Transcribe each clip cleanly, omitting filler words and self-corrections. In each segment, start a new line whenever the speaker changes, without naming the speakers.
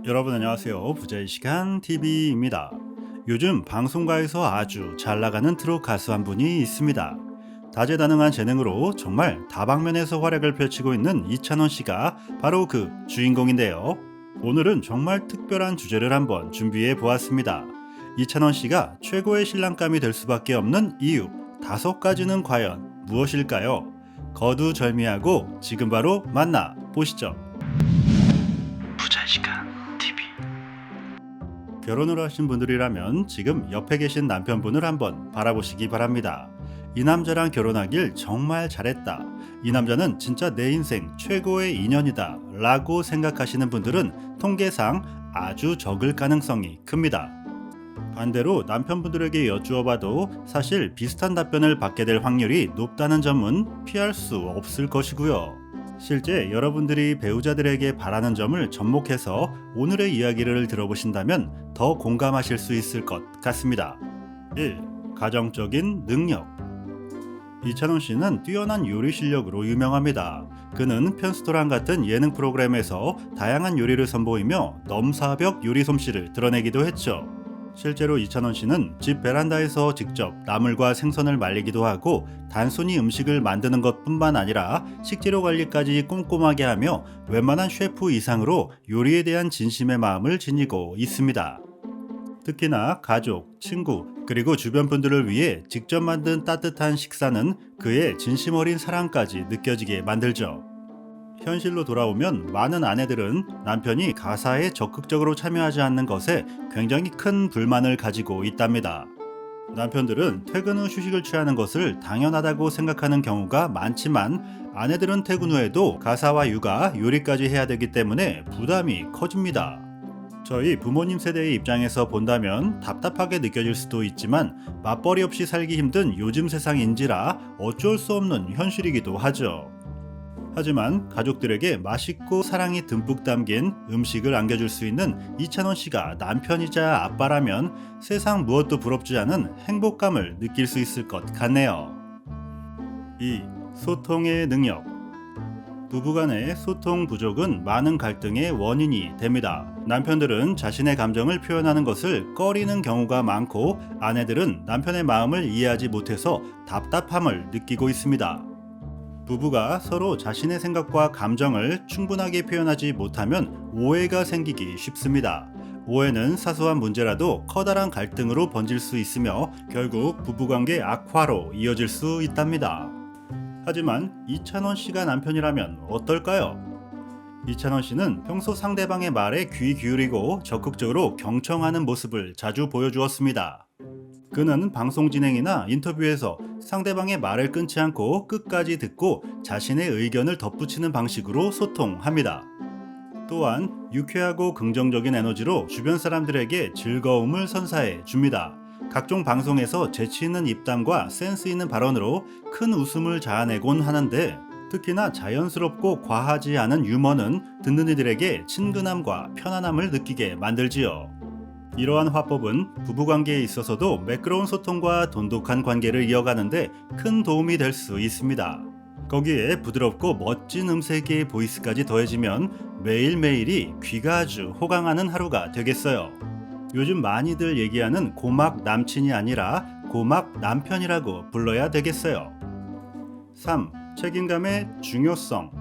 여러분 안녕하세요. 부자의 시간 TV입니다. 요즘 방송가에서 아주 잘 나가는 트롯 가수 한 분이 있습니다. 다재다능한 재능으로 정말 다방면에서 활약을 펼치고 있는 이찬원 씨가 바로 그 주인공인데요. 오늘은 정말 특별한 주제를 한번 준비해 보았습니다. 이찬원 씨가 최고의 신랑감이 될 수밖에 없는 이유 5가지는 과연 무엇일까요? 거두절미하고 지금 바로 만나 보시죠. 부자의 시간 TV. 결혼을 하신 분들이라면 지금 옆에 계신 남편분을 한번 바라보시기 바랍니다. 이 남자랑 결혼하길 정말 잘했다. 이 남자는 진짜 내 인생 최고의 인연이다. 라고 생각하시는 분들은 통계상 아주 적을 가능성이 큽니다. 반대로 남편분들에게 여쭈어봐도 사실 비슷한 답변을 받게 될 확률이 높다는 점은 피할 수 없을 것이고요. 실제 여러분들이 배우자들에게 바라는 점을 접목해서 오늘의 이야기를 들어보신다면 더 공감하실 수 있을 것 같습니다. 1. 가정적인 능력. 이찬원 씨는 뛰어난 요리 실력으로 유명합니다. 그는 편스토랑 같은 예능 프로그램에서 다양한 요리를 선보이며 넘사벽 요리 솜씨를 드러내기도 했죠. 실제로 이찬원 씨는 집 베란다에서 직접 나물과 생선을 말리기도 하고 단순히 음식을 만드는 것뿐만 아니라 식재료 관리까지 꼼꼼하게 하며 웬만한 셰프 이상으로 요리에 대한 진심의 마음을 지니고 있습니다. 특히나 가족, 친구, 그리고 주변 분들을 위해 직접 만든 따뜻한 식사는 그의 진심 어린 사랑까지 느껴지게 만들죠. 현실로 돌아오면 많은 아내들은 남편이 가사에 적극적으로 참여하지 않는 것에 굉장히 큰 불만을 가지고 있답니다. 남편들은 퇴근 후 휴식을 취하는 것을 당연하다고 생각하는 경우가 많지만 아내들은 퇴근 후에도 가사와 육아, 요리까지 해야 되기 때문에 부담이 커집니다. 저희 부모님 세대의 입장에서 본다면 답답하게 느껴질 수도 있지만 맞벌이 없이 살기 힘든 요즘 세상인지라 어쩔 수 없는 현실이기도 하죠. 하지만 가족들에게 맛있고 사랑이 듬뿍 담긴 음식을 안겨줄 수 있는 이찬원 씨가 남편이자 아빠라면 세상 무엇도 부럽지 않은 행복감을 느낄 수 있을 것 같네요. 2. 소통의 능력. 부부간의 소통 부족은 많은 갈등의 원인이 됩니다. 남편들은 자신의 감정을 표현하는 것을 꺼리는 경우가 많고 아내들은 남편의 마음을 이해하지 못해서 답답함을 느끼고 있습니다. 부부가 서로 자신의 생각과 감정을 충분하게 표현하지 못하면 오해가 생기기 쉽습니다. 오해는 사소한 문제라도 커다란 갈등으로 번질 수 있으며 결국 부부관계 악화로 이어질 수 있답니다. 하지만 이찬원 씨가 남편이라면 어떨까요? 이찬원 씨는 평소 상대방의 말에 귀 기울이고 적극적으로 경청하는 모습을 자주 보여주었습니다. 그는 방송 진행이나 인터뷰에서 상대방의 말을 끊지 않고 끝까지 듣고 자신의 의견을 덧붙이는 방식으로 소통합니다. 또한 유쾌하고 긍정적인 에너지로 주변 사람들에게 즐거움을 선사해 줍니다. 각종 방송에서 재치 있는 입담과 센스 있는 발언으로 큰 웃음을 자아내곤 하는데 특히나 자연스럽고 과하지 않은 유머는 듣는 이들에게 친근함과 편안함을 느끼게 만들지요. 이러한 화법은 부부관계에 있어서도 매끄러운 소통과 돈독한 관계를 이어가는데 큰 도움이 될 수 있습니다. 거기에 부드럽고 멋진 음색의 보이스까지 더해지면 매일매일이 귀가 아주 호강하는 하루가 되겠어요. 요즘 많이들 얘기하는 고막 남친이 아니라 고막 남편이라고 불러야 되겠어요. 3. 책임감의 중요성.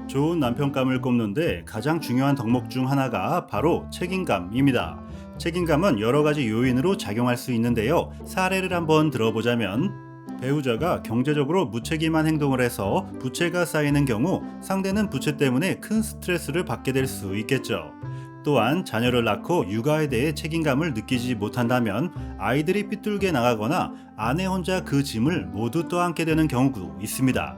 좋은 남편감을 꼽는데 가장 중요한 덕목 중 하나가 바로 책임감입니다. 책임감은 여러 가지 요인으로 작용할 수 있는데요. 사례를 한번 들어보자면 배우자가 경제적으로 무책임한 행동을 해서 부채가 쌓이는 경우 상대는 부채 때문에 큰 스트레스를 받게 될 수 있겠죠. 또한 자녀를 낳고 육아에 대해 책임감을 느끼지 못한다면 아이들이 삐뚤게 나가거나 아내 혼자 그 짐을 모두 떠안게 되는 경우도 있습니다.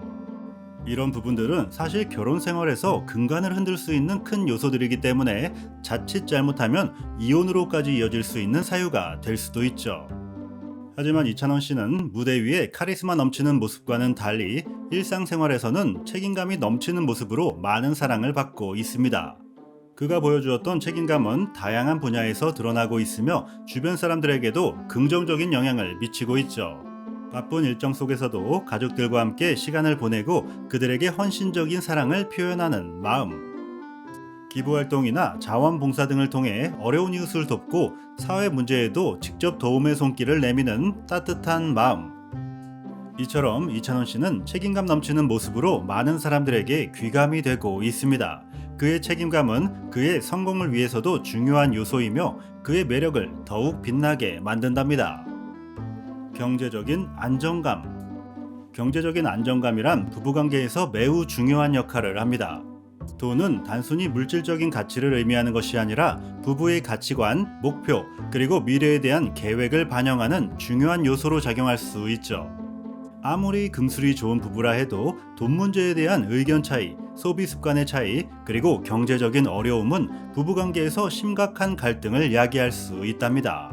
이런 부분들은 사실 결혼 생활에서 근간을 흔들 수 있는 큰 요소들이기 때문에 자칫 잘못하면 이혼으로까지 이어질 수 있는 사유가 될 수도 있죠. 하지만 이찬원 씨는 무대 위에 카리스마 넘치는 모습과는 달리 일상생활에서는 책임감이 넘치는 모습으로 많은 사랑을 받고 있습니다. 그가 보여주었던 책임감은 다양한 분야에서 드러나고 있으며 주변 사람들에게도 긍정적인 영향을 미치고 있죠. 바쁜 일정 속에서도 가족들과 함께 시간을 보내고 그들에게 헌신적인 사랑을 표현하는 마음. 기부활동이나 자원봉사 등을 통해 어려운 이웃을 돕고 사회 문제에도 직접 도움의 손길을 내미는 따뜻한 마음. 이처럼 이찬원 씨는 책임감 넘치는 모습으로 많은 사람들에게 귀감이 되고 있습니다. 그의 책임감은 그의 성공을 위해서도 중요한 요소이며 그의 매력을 더욱 빛나게 만든답니다. 경제적인 안정감. 경제적인 안정감이란 부부관계에서 매우 중요한 역할을 합니다. 돈은 단순히 물질적인 가치를 의미하는 것이 아니라 부부의 가치관, 목표, 그리고 미래에 대한 계획을 반영하는 중요한 요소로 작용할 수 있죠. 아무리 금술이 좋은 부부라 해도 돈 문제에 대한 의견 차이, 소비 습관의 차이, 그리고 경제적인 어려움은 부부관계에서 심각한 갈등을 야기할 수 있답니다.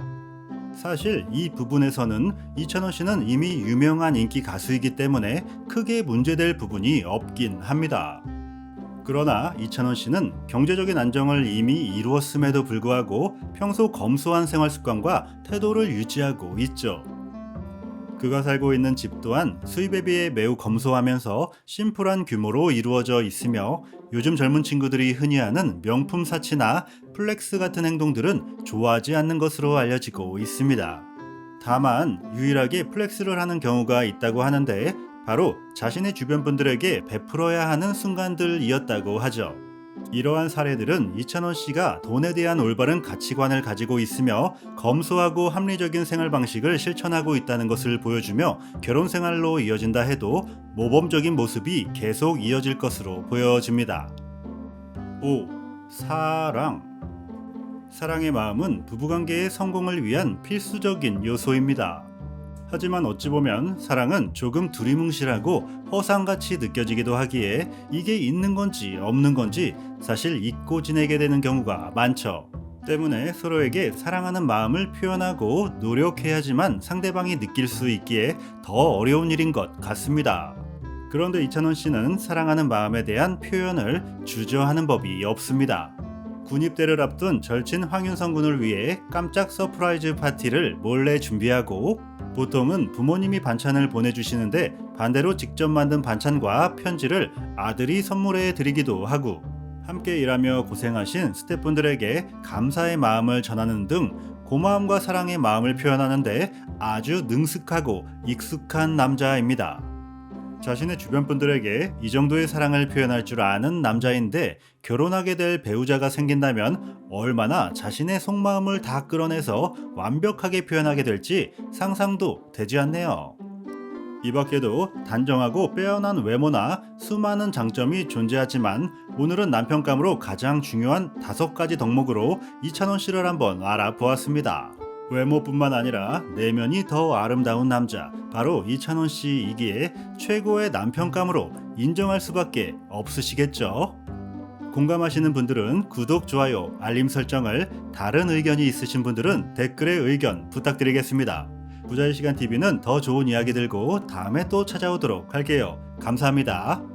사실 이 부분에서는 이찬원 씨는 이미 유명한 인기 가수이기 때문에 크게 문제될 부분이 없긴 합니다. 그러나 이찬원 씨는 경제적인 안정을 이미 이루었음에도 불구하고 평소 검소한 생활 습관과 태도를 유지하고 있죠. 그가 살고 있는 집 또한 수입에 비해 매우 검소하면서 심플한 규모로 이루어져 있으며 요즘 젊은 친구들이 흔히 하는 명품 사치나 플렉스 같은 행동들은 좋아하지 않는 것으로 알려지고 있습니다. 다만 유일하게 플렉스를 하는 경우가 있다고 하는데 바로 자신의 주변 분들에게 베풀어야 하는 순간들이었다고 하죠. 이러한 사례들은 이찬원 씨가 돈에 대한 올바른 가치관을 가지고 있으며 검소하고 합리적인 생활 방식을 실천하고 있다는 것을 보여주며 결혼 생활로 이어진다 해도 모범적인 모습이 계속 이어질 것으로 보여집니다. 5. 사랑. 사랑의 마음은 부부관계의 성공을 위한 필수적인 요소입니다. 하지만 어찌 보면 사랑은 조금 두리뭉실하고 허상같이 느껴지기도 하기에 이게 있는 건지 없는 건지 사실 잊고 지내게 되는 경우가 많죠. 때문에 서로에게 사랑하는 마음을 표현하고 노력해야지만 상대방이 느낄 수 있기에 더 어려운 일인 것 같습니다. 그런데 이찬원 씨는 사랑하는 마음에 대한 표현을 주저하는 법이 없습니다. 군입대를 앞둔 절친 황윤성 군을 위해 깜짝 서프라이즈 파티를 몰래 준비하고 보통은 부모님이 반찬을 보내주시는데 반대로 직접 만든 반찬과 편지를 아들이 선물해 드리기도 하고 함께 일하며 고생하신 스태프분들에게 감사의 마음을 전하는 등 고마움과 사랑의 마음을 표현하는데 아주 능숙하고 익숙한 남자입니다. 자신의 주변 분들에게 이 정도의 사랑을 표현할 줄 아는 남자인데 결혼하게 될 배우자가 생긴다면 얼마나 자신의 속마음을 다 끌어내서 완벽하게 표현하게 될지 상상도 되지 않네요. 이 밖에도 단정하고 빼어난 외모나 수많은 장점이 존재하지만 오늘은 남편감으로 가장 중요한 5가지 덕목으로 이찬원 씨를 한번 알아보았습니다. 외모뿐만 아니라 내면이 더 아름다운 남자, 바로 이찬원 씨이기에 최고의 남편감으로 인정할 수밖에 없으시겠죠? 공감하시는 분들은 구독, 좋아요, 알림 설정을, 다른 의견이 있으신 분들은 댓글에 의견 부탁드리겠습니다. 부자의 시간 TV는 더 좋은 이야기 들고 다음에 또 찾아오도록 할게요. 감사합니다.